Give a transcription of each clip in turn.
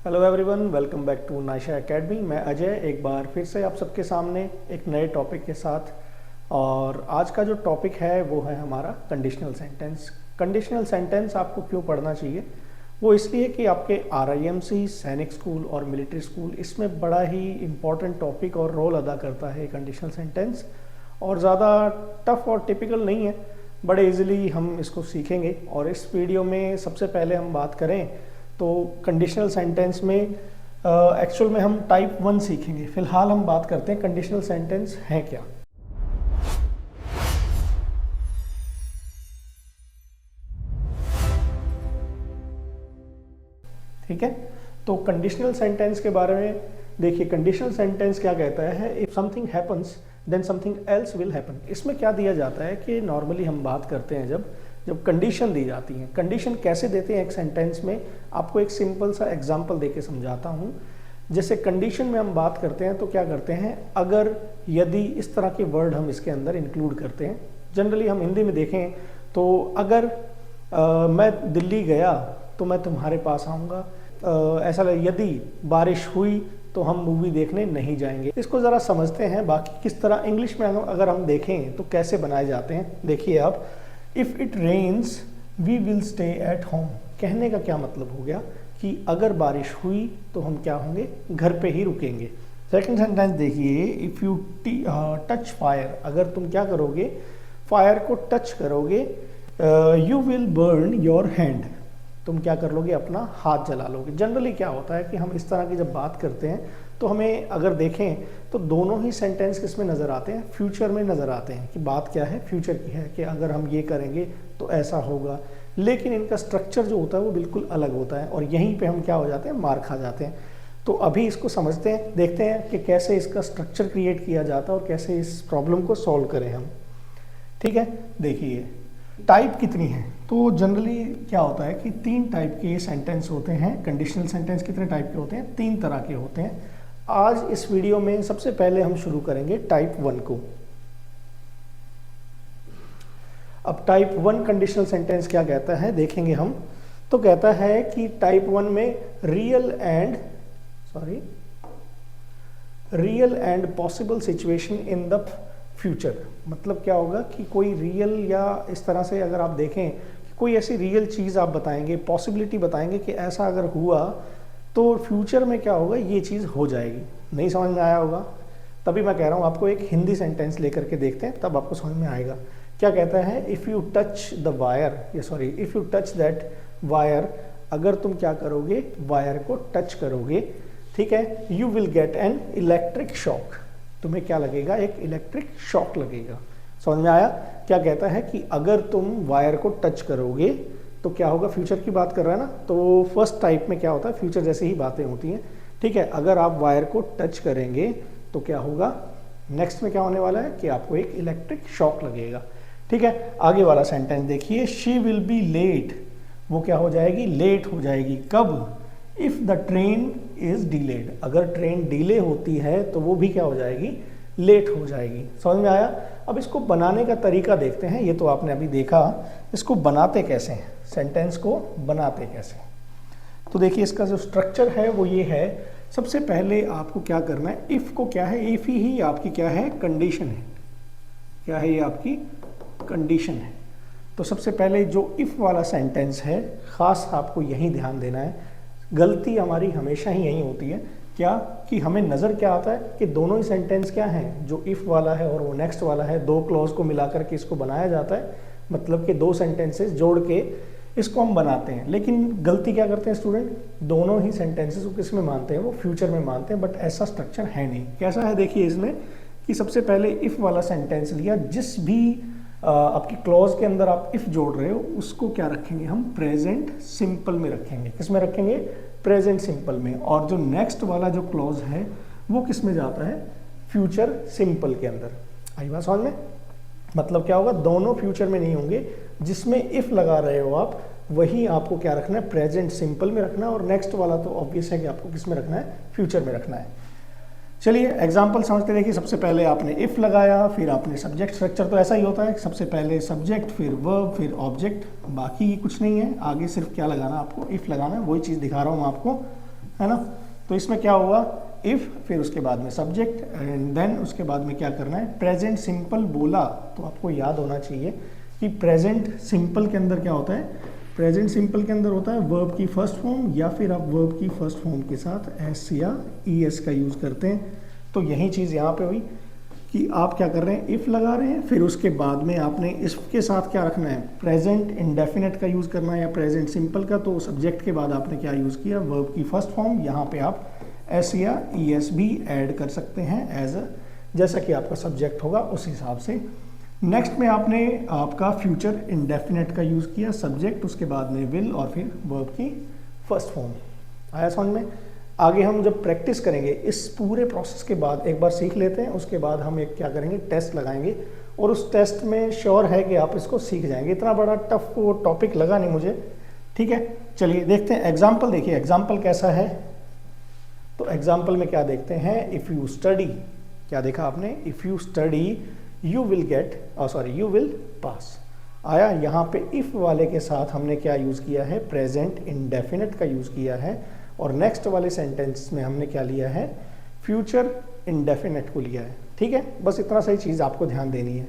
Hello everyone, welcome back to Naysha academy. मैं अजय एक बार फिर से आप सबके सामने एक नए टॉपिक के साथ। और आज का जो टॉपिक है वो है हमारा कंडीशनल सेंटेंस। कंडीशनल सेंटेंस आपको क्यों पढ़ना चाहिए? वो इसलिए कि आपके RIMC, सैनिक स्कूल और मिलिट्री स्कूल, इसमें बड़ा ही इम्पॉर्टेंट टॉपिक और रोल अदा करता है कंडीशनल सेंटेंस। और ज़्यादा टफ और टिपिकल नहीं है, बड़े इजीली हम इसको सीखेंगे। और इस वीडियो में सबसे पहले हम बात करें तो कंडीशनल सेंटेंस में एक्चुअल में हम टाइप 1 सीखेंगे। फिलहाल हम बात करते हैं कंडीशनल सेंटेंस है क्या। ठीक है, तो कंडीशनल सेंटेंस के बारे में देखिए। कंडीशनल सेंटेंस क्या कहता है? If something happens then something else will happen. इसमें क्या दिया जाता है कि नॉर्मली हम बात करते हैं जब कंडीशन दी जाती है। कंडीशन कैसे देते हैं एक सेंटेंस में? आपको एक सिंपल सा एग्जांपल देके समझाता हूँ। जैसे कंडीशन में हम बात करते हैं तो क्या करते हैं, अगर यदि इस तरह के वर्ड हम इसके अंदर इंक्लूड करते हैं। जनरली हम हिंदी में देखें तो अगर मैं दिल्ली गया तो मैं तुम्हारे पास आऊँगा। ऐसा यदि बारिश हुई तो हम मूवी देखने नहीं जाएंगे। इसको ज़रा समझते हैं बाकी किस तरह इंग्लिश में अगर हम देखें तो कैसे बनाए जाते हैं। देखिए आप, if it rains we will stay at home. कहने का क्या मतलब हो गया कि अगर बारिश हुई तो हम क्या होंगे, घर पे ही रुकेंगे। सेकंड सेंटेंस देखिए, इफ़ यू टच फायर। अगर तुम क्या करोगे, फायर को टच करोगे, you will burn your hand. तुम क्या कर लोगे, अपना हाथ जला लोगे। जनरली क्या होता है कि हम इस तरह की जब बात करते हैं तो हमें अगर देखें तो दोनों ही सेंटेंस किसमें नज़र आते हैं, फ्यूचर में नज़र आते हैं। कि बात क्या है, फ्यूचर की है कि अगर हम ये करेंगे तो ऐसा होगा। लेकिन इनका स्ट्रक्चर जो होता है वो बिल्कुल अलग होता है और यहीं पे हम क्या हो जाते हैं, मार खा जाते हैं। तो अभी इसको समझते हैं, देखते हैं कि कैसे इसका स्ट्रक्चर क्रिएट किया जाता है और कैसे इस प्रॉब्लम को सॉल्व करें हम। ठीक है, देखिए टाइप कितनी है। तो जनरली क्या होता है कि 3 टाइप के सेंटेंस होते हैं। कंडीशनल सेंटेंस कितने टाइप के होते हैं? 3 तरह के होते हैं। आज इस वीडियो में सबसे पहले हम शुरू करेंगे टाइप 1 को। अब टाइप 1 कंडीशनल सेंटेंस क्या कहता है देखेंगे हम। तो कहता है कि टाइप 1 में real and possible situation in the future. मतलब क्या होगा कि कोई रियल, या इस तरह से अगर आप देखें कि कोई ऐसी रियल चीज़ आप बताएंगे, पॉसिबिलिटी बताएंगे कि ऐसा अगर हुआ तो फ्यूचर में क्या होगा, ये चीज़ हो जाएगी। नहीं समझ में आया होगा, तभी मैं कह रहा हूँ आपको एक हिंदी सेंटेंस लेकर के देखते हैं, तब आपको समझ में आएगा। क्या कहता है, if you touch the wire, if you touch that wire. अगर तुम क्या करोगे, वायर को टच करोगे, ठीक है, you will get an electric shock. तुम्हें क्या लगेगा, एक इलेक्ट्रिक शॉक लगेगा। समझ में आया? क्या कहता है कि अगर तुम वायर को टच करोगे तो क्या होगा, फ्यूचर की बात कर रहा है ना। तो फर्स्ट टाइप में क्या होता है, फ्यूचर जैसी ही बातें होती हैं। ठीक है, अगर आप वायर को टच करेंगे तो क्या होगा, नेक्स्ट में क्या होने वाला है कि आपको एक इलेक्ट्रिक शॉक लगेगा। ठीक है, आगे वाला सेंटेंस देखिए, शी विल बी लेट। वो क्या हो जाएगी, लेट हो जाएगी। कब? If the train is delayed. अगर ट्रेन डिले होती है तो वो भी क्या हो जाएगी, लेट हो जाएगी। समझ में आया? अब इसको बनाने का तरीका देखते हैं। ये तो आपने अभी देखा, इसको बनाते कैसे हैं, सेंटेंस को बनाते कैसे। तो देखिए इसका जो स्ट्रक्चर है वो ये है। सबसे पहले आपको क्या करना है, इफ़ को क्या है, इफ़ ही आपकी क्या है, कंडीशन है। क्या है ये, आपकी कंडीशन है। तो सबसे पहले जो इफ़ वाला सेंटेंस है, ख़ास आपको यही ध्यान देना है। गलती हमारी हमेशा ही यही होती है, क्या कि हमें नज़र क्या आता है कि दोनों ही सेंटेंस क्या हैं, जो इफ़ वाला है और वो नेक्स्ट वाला है, 2 क्लॉज को मिलाकर के इसको बनाया जाता है। मतलब कि 2 सेंटेंसेस जोड़ के इसको हम बनाते हैं। लेकिन गलती क्या करते हैं स्टूडेंट, दोनों ही सेंटेंसेस को किस में मानते हैं, वो फ्यूचर में मानते हैं। बट ऐसा स्ट्रक्चर है नहीं। कैसा है देखिए इसमें कि सबसे पहले इफ़ वाला सेंटेंस लिया, जिस भी आपकी क्लॉज के अंदर आप इफ़ जोड़ रहे हो उसको क्या रखेंगे, हम प्रेजेंट सिंपल में रखेंगे। किस में रखेंगे, प्रेजेंट सिंपल में। और जो नेक्स्ट वाला जो क्लॉज है वो किस में जाता है, फ्यूचर सिंपल के अंदर। आई बात समझ में? मतलब क्या होगा, दोनों फ्यूचर में नहीं होंगे। जिसमें इफ़ लगा रहे हो आप, वही आपको क्या रखना है, प्रेजेंट सिंपल में रखना है। और नेक्स्ट वाला तो ऑब्वियस है कि आपको किस में रखना है, फ्यूचर में रखना है। चलिए एग्जाम्पल समझते देखिए। सबसे पहले आपने इफ़ लगाया, फिर आपने सब्जेक्ट। स्ट्रक्चर तो ऐसा ही होता है, सबसे पहले सब्जेक्ट, फिर वर्ब, फिर ऑब्जेक्ट। बाकी कुछ नहीं है, आगे सिर्फ क्या लगाना, आपको इफ़ लगाना है। वही चीज़ दिखा रहा हूँ आपको। है ना। तो इसमें क्या हुआ, इफ़, फिर उसके बाद में सब्जेक्ट, एंड देन उसके बाद में क्या करना है, प्रेजेंट सिंपल बोला तो आपको याद होना चाहिए कि प्रेजेंट सिंपल के अंदर क्या होता है, प्रेजेंट सिंपल के अंदर होता है वर्ब की फर्स्ट फॉर्म, या फिर आप वर्ब की फर्स्ट फॉर्म के साथ एस या ई एस का यूज़ करते हैं। तो यही चीज़ यहाँ पे हुई कि आप क्या कर रहे हैं, इफ़ लगा रहे हैं, फिर उसके बाद में आपने इसके साथ क्या रखना है, प्रेजेंट इंडेफिनेट का यूज़ करना है या प्रेजेंट सिंपल का। तो सब्जेक्ट के बाद आपने क्या यूज़ किया, वर्ब की फर्स्ट फॉर्म, यहाँ पे आप एस या ई एस भी ऐड कर सकते हैं एज अ, जैसा कि आपका सब्जेक्ट होगा उस हिसाब से। नेक्स्ट में आपने आपका फ्यूचर इंडेफिनेट का यूज़ किया, सब्जेक्ट, उसके बाद में विल और फिर वर्ब की फर्स्ट फॉर्म। आया समझ में। आगे हम जब प्रैक्टिस करेंगे इस पूरे प्रोसेस के बाद, एक बार सीख लेते हैं, उसके बाद हम एक क्या करेंगे, टेस्ट लगाएंगे, और उस टेस्ट में श्योर है कि आप इसको सीख जाएंगे। इतना बड़ा टफ वो टॉपिक लगा नहीं मुझे, ठीक है। चलिए देखते हैं एग्जाम्पल। देखिए एग्जाम्पल कैसा है, तो एग्जाम्पल में क्या देखते हैं, इफ़ यू स्टडी, क्या देखा आपने, if you study you will get, sorry you will pass. आया, यहाँ पे इफ़ वाले के साथ हमने क्या यूज़ किया है, प्रेजेंट इंडेफिनेट का यूज़ किया है, और नेक्स्ट वाले सेंटेंस में हमने क्या लिया है, फ्यूचर इंडेफिनेट को लिया है, ठीक है। बस इतना सही चीज़ आपको ध्यान देनी है।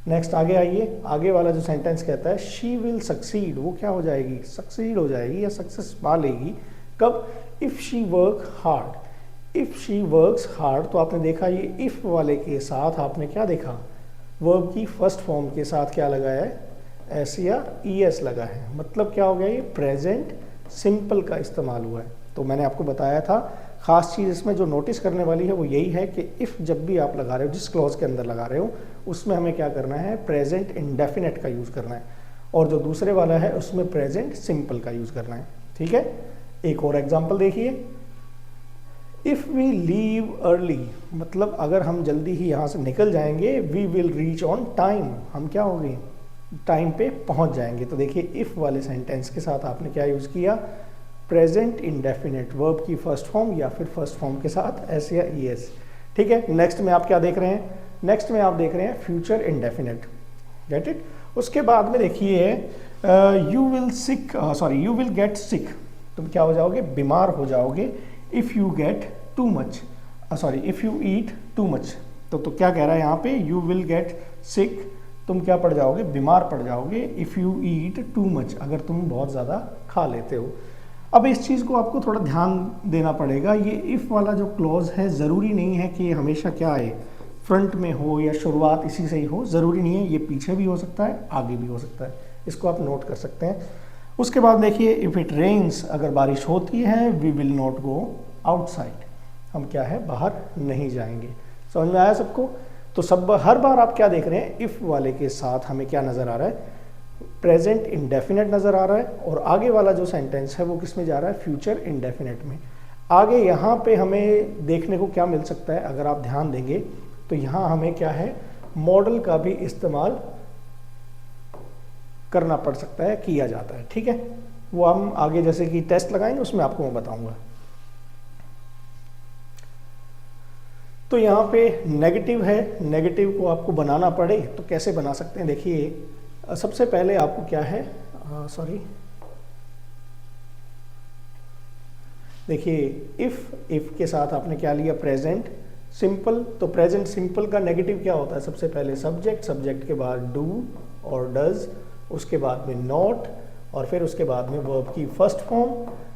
नेक्स्ट आगे आइए, आगे वाला जो सेंटेंस कहता है शी विल सक्सीड, वो क्या हो जाएगी, सक्सीड हो जाएगी या सक्सेस पा लेगी, कब, if she work hard. If she works hard, तो आपने देखा ये इफ़ वाले के साथ आपने क्या देखा, वर्ब की फर्स्ट फॉर्म के साथ क्या लगाया है, एस या ई एस लगा है, मतलब क्या हो गया, ये प्रेजेंट सिंपल का इस्तेमाल हुआ है। तो मैंने आपको बताया था, खास चीज़ इसमें जो नोटिस करने वाली है वो यही है कि इफ़ जब भी आप लगा रहे हो, जिस क्लॉज के अंदर लगा रहे हो, उसमें हमें क्या करना है, प्रेजेंट इंडेफिनेट का यूज़ करना है, और जो दूसरे वाला है उसमें प्रेजेंट सिंपल का यूज़ करना है, ठीक है। एक और एग्जाम्पल देखिए, इफ़ वी लीव अर्ली, मतलब अगर हम जल्दी ही यहाँ से निकल जाएंगे, we will reach on time, हम क्या हो गए, टाइम पे पहुँच जाएंगे। तो देखिए इफ़ वाले सेंटेंस के साथ आपने क्या यूज़ किया, प्रेजेंट इंडेफिनेट, वर्ब की फर्स्ट फॉर्म या फिर फर्स्ट फॉर्म के साथ एस या ई एस, ठीक है। नेक्स्ट में आप क्या देख रहे हैं, नेक्स्ट में आप देख रहे हैं फ्यूचर इंडेफिनेट, गेट इट। उसके बाद में देखिए you will sick, sorry you will get sick, तुम क्या हो जाओगे, बीमार हो जाओगे, if you get too much, sorry if you eat too much. तो क्या कह रहा है यहाँ पे, यू विल गेट सिक, तुम क्या पड़ जाओगे, बीमार पड़ जाओगे, if you eat too much, अगर तुम बहुत ज़्यादा खा लेते हो। अब इस चीज़ को आपको थोड़ा ध्यान देना पड़ेगा, ये इफ़ वाला जो क्लॉज है ज़रूरी नहीं है कि ये हमेशा क्या है, फ्रंट में हो या शुरुआत इसी से ही हो, ज़रूरी नहीं है, ये पीछे भी हो सकता है, आगे भी हो सकता है, इसको आप नोट कर सकते हैं। उसके बाद देखिए इफ़ इट रेन्स, अगर बारिश होती है, we will not go outside, हम क्या है, बाहर नहीं जाएंगे। समझ में आया सबको। तो सब हर बार आप क्या देख रहे हैं, इफ़ वाले के साथ हमें क्या नज़र आ रहा है, प्रेजेंट इंडेफिनेट नज़र आ रहा है, और आगे वाला जो सेंटेंस है वो किस में जा रहा है, फ्यूचर इंडेफिनेट में। आगे यहाँ पे हमें देखने को क्या मिल सकता है, अगर आप ध्यान देंगे तो यहाँ हमें क्या है, मॉडल का भी इस्तेमाल करना पड़ सकता है, किया जाता है, ठीक है। वो हम आगे जैसे कि टेस्ट लगाएंगे उसमें आपको मैं बताऊंगा। तो यहाँ पे नेगेटिव है, नेगेटिव को आपको बनाना पड़े तो कैसे बना सकते हैं, देखिए सबसे पहले आपको क्या है, देखिए इफ़ के साथ आपने क्या लिया, प्रेजेंट सिंपल। तो प्रेजेंट सिंपल का नेगेटिव क्या होता है, सबसे पहले सब्जेक्ट, सब्जेक्ट के बाद डू और डज, उसके बाद में नॉट, और फिर उसके बाद में वर्ब की first form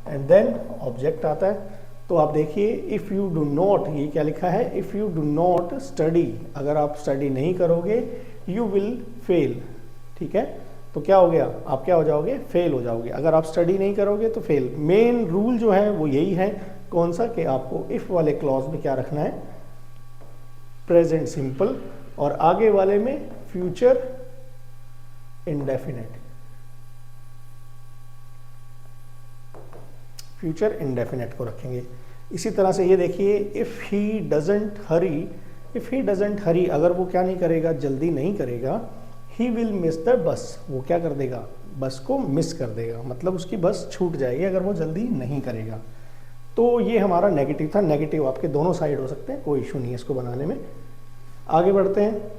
and then object आता है। तो आप देखिए इफ़ यू डू नॉट, ये क्या लिखा है, if you do not study, अगर आप स्टडी नहीं करोगे, यू विल फेल, ठीक है। तो क्या हो गया, आप क्या हो जाओगे, फेल हो जाओगे, अगर आप स्टडी नहीं करोगे तो फेल। मेन रूल जो है वो यही है, कौन सा, कि आपको इफ़ वाले क्लॉज में क्या रखना है, प्रेजेंट सिंपल, और आगे वाले में फ्यूचर इंडेफिनेट, फ्यूचर इंडेफिनेट को रखेंगे। इसी तरह से ये देखिए if he doesn't hurry, if he doesn't hurry, अगर वो क्या नहीं करेगा, जल्दी नहीं करेगा, he will miss the bus, वो क्या कर देगा, बस को मिस कर देगा, मतलब उसकी बस छूट जाएगी अगर वो जल्दी नहीं करेगा। तो ये हमारा नेगेटिव था। नेगेटिव आपके दोनों साइड हो सकते हैं, कोई इशू नहीं है इसको बनाने में। आगे बढ़ते हैं।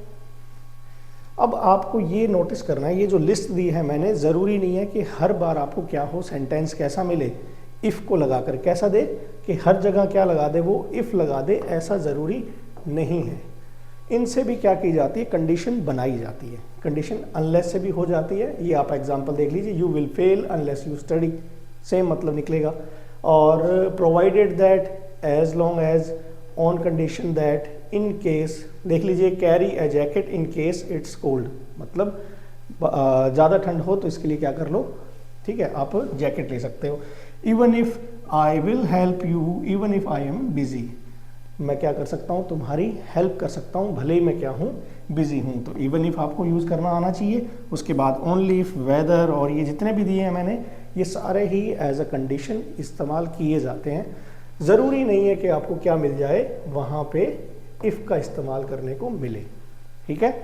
अब आपको ये नोटिस करना है, ये जो लिस्ट दी है मैंने, ज़रूरी नहीं है कि हर बार आपको क्या हो, सेंटेंस कैसा मिले, इफ़ को लगा कर, कैसा दे कि हर जगह क्या लगा दे, वो इफ़ लगा दे, ऐसा ज़रूरी नहीं है। इनसे भी क्या की जाती है, कंडीशन बनाई जाती है। कंडीशन अनलेस से भी हो जाती है, ये आप एग्जांपल देख लीजिए, you will fail unless you study, same मतलब निकलेगा। और provided that, as long as, on condition that, in case, देख लीजिए carry a jacket in case it's cold, मतलब ज़्यादा ठंड हो तो इसके लिए क्या कर लो, ठीक है, आप जैकेट ले सकते हो। Even if I will help you even if I am busy, मैं क्या कर सकता हूँ, तुम्हारी हेल्प कर सकता हूँ भले ही मैं क्या हूँ, बिजी हूँ। तो इवन इफ आपको यूज़ करना आना चाहिए। उसके बाद ओनली इफ, वेदर, और ये जितने भी दिए हैं मैंने, ये सारे ही एज अ कंडीशन इस्तेमाल किए जाते हैं। ज़रूरी नहीं है कि आपको क्या मिल जाए वहाँ पे इफ़ का इस्तेमाल करने को मिले, ठीक है।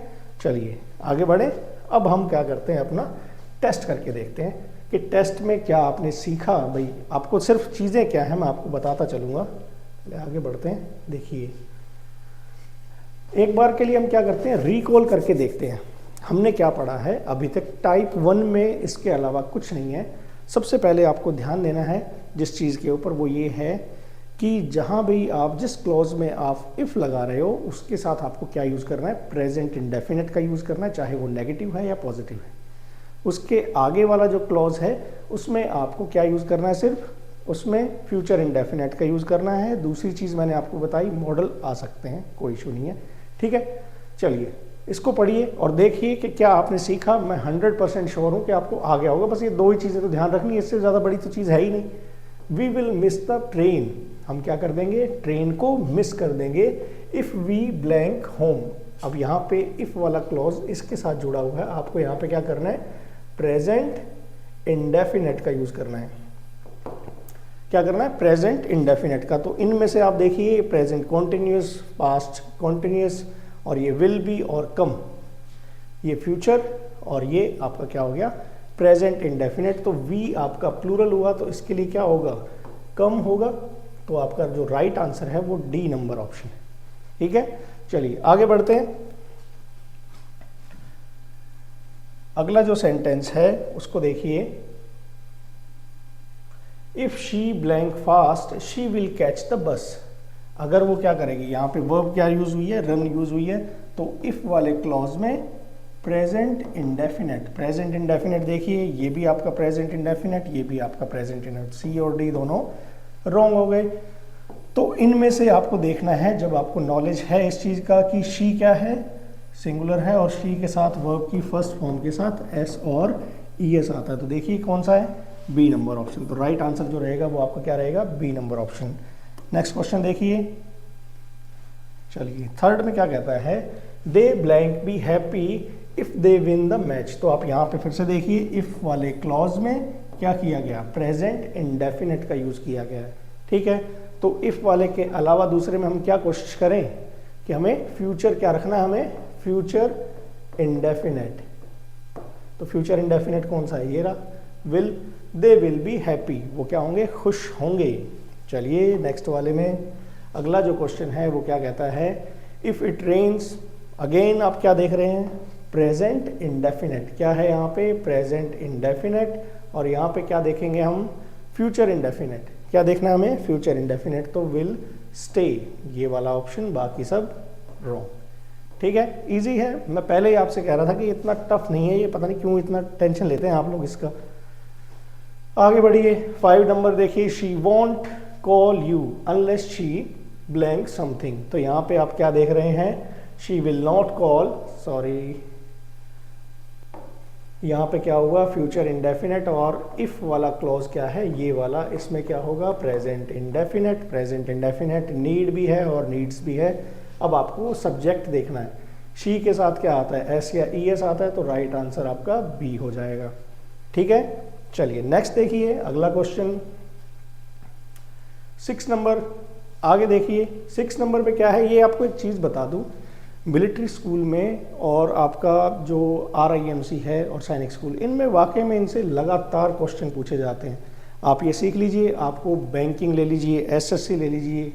चलिए आगे बढ़े। अब हम क्या करते हैं, अपना टेस्ट करके देखते हैं कि टेस्ट में क्या आपने सीखा। भाई आपको सिर्फ चीज़ें क्या है मैं आपको बताता चलूँगा। आगे बढ़ते हैं। देखिए एक बार के लिए हम क्या करते हैं, रिकॉल करके देखते हैं हमने क्या पढ़ा है अभी तक। टाइप 1 में इसके अलावा कुछ नहीं है। सबसे पहले आपको ध्यान देना है जिस चीज़ के ऊपर, वो ये है कि जहाँ भी आप जिस क्लॉज में आप इफ़ लगा रहे हो उसके साथ आपको क्या यूज़ करना है, प्रेजेंट इंडेफिनिट का यूज़ करना है, चाहे वो नेगेटिव है या पॉजिटिव है। उसके आगे वाला जो क्लॉज है उसमें आपको क्या यूज़ करना है, सिर्फ उसमें फ्यूचर इंडेफिनिट का यूज़ करना है। दूसरी चीज़ मैंने आपको बताई, मॉडल आ सकते हैं, कोई इशू नहीं है, ठीक है। चलिए इसको पढ़िए और देखिए कि क्या आपने सीखा। मैं 100% श्योर हूँ कि आपको आ गया होगा। बस ये दो ही चीज़ें तो ध्यान रखनी है, इससे ज़्यादा बड़ी तो चीज़ है ही नहीं। We will miss the train, हम क्या कर देंगे, ट्रेन को मिस कर देंगे। इफ़ वी ब्लैंक होम, अब यहाँ पे इफ़ वाला क्लॉज इसके साथ जुड़ा हुआ है, आपको यहाँ पे क्या करना है, प्रेजेंट इंडेफिनिट का यूज़ करना है। क्या करना है, प्रेजेंट इंडेफिनिट का। तो इनमें से आप देखिए, प्रेजेंट कॉन्टिन्यूस, पास्ट कॉन्टिन्यूस, और ये विल बी और कम, ये फ्यूचर, और ये आपका क्या हो गया, प्रेजेंट इंडेफिनिट। तो वी आपका प्लूरल हुआ तो इसके लिए क्या होगा, कम होगा। तो आपका जो राइट आंसर है वो डी नंबर ऑप्शन है, ठीक है। चलिए आगे बढ़ते हैं। अगला जो सेंटेंस है उसको देखिए, if she blank fast she will catch the bus. अगर वो क्या करेगी, यहाँ पे वर्ब क्या यूज हुई है, रन यूज हुई है। तो इफ वाले क्लॉज में प्रेजेंट इंडेफिनिट, प्रेजेंट इंडेफिनिट देखिए, ये भी आपका प्रेजेंट इंडेफिनिट, ये भी आपका प्रेजेंट इंडेफिनिट, सी और डी दोनों रॉन्ग हो गए। तो इनमें से आपको देखना है, जब आपको नॉलेज है इस चीज़ का कि शी क्या है, सिंगुलर है, और शी के साथ वर्ब की फर्स्ट फॉर्म के साथ एस और ई एस आता है, तो देखिए कौन सा है, बी नंबर ऑप्शन। तो राइट आंसर जो रहेगा वो आपका क्या रहेगा, B number option. Next question देखिए। चलिए थर्ड में क्या कहता है, they blank be happy if they win the match. तो आप यहाँ पे फिर से देखिए, इफ वाले क्लॉज में क्या किया गया, प्रेजेंट इंडेफिनिट का यूज किया गया है, ठीक है। तो इफ वाले के अलावा दूसरे में हम क्या कोशिश करें कि हमें फ्यूचर क्या रखना है, हमें फ्यूचर इंडेफिनिट। तो फ्यूचर इंडेफिनिट कौन सा है, ये रहा, will, they will be happy, वो क्या होंगे, खुश होंगे। चलिए नेक्स्ट वाले में अगला जो क्वेश्चन है वो क्या कहता है, इफ इट रेन्स, अगेन आप क्या देख रहे हैं, प्रेजेंट इंडेफिनिट, क्या है यहाँ पे, प्रेजेंट इंडेफिनिट, और यहाँ पे क्या देखेंगे हम, फ्यूचर इंडेफिनिट। क्या देखना है हमें, फ्यूचर इंडेफिनिट, तो विल स्टे, ये वाला ऑप्शन, बाकी सब रॉन्ग, ठीक है। इजी है, मैं पहले ही आपसे कह रहा था कि इतना टफ नहीं है ये, पता नहीं क्यों इतना टेंशन लेते हैं आप लोग इसका। आगे बढ़िए, 5 नंबर देखिए, she want call you unless she blank something. तो यहाँ पे आप क्या देख रहे हैं, she will not call, sorry यहाँ पे क्या हुआ, फ्यूचर इंडेफिनिट, और इफ वाला क्लॉज क्या है, ये वाला, इसमें क्या होगा, present indefinite. Present indefinite need भी है और नीड्स भी है। अब आपको सब्जेक्ट देखना है, शी के साथ क्या आता है, एस या ई एस आता है, तो राइट आंसर आपका बी हो जाएगा, ठीक है। चलिए नेक्स्ट देखिए अगला क्वेश्चन, 6 नंबर। आगे देखिए 6 नंबर पे क्या है, ये आपको एक चीज़ बता दूं, मिलिट्री स्कूल में और आपका जो RIMC है और सैनिक स्कूल, इनमें वाकई में इनसे लगातार क्वेश्चन पूछे जाते हैं। आप ये सीख लीजिए, आपको बैंकिंग ले लीजिए, SSC ले लीजिए,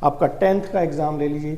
आपका 10th का एग्ज़ाम ले लीजिए,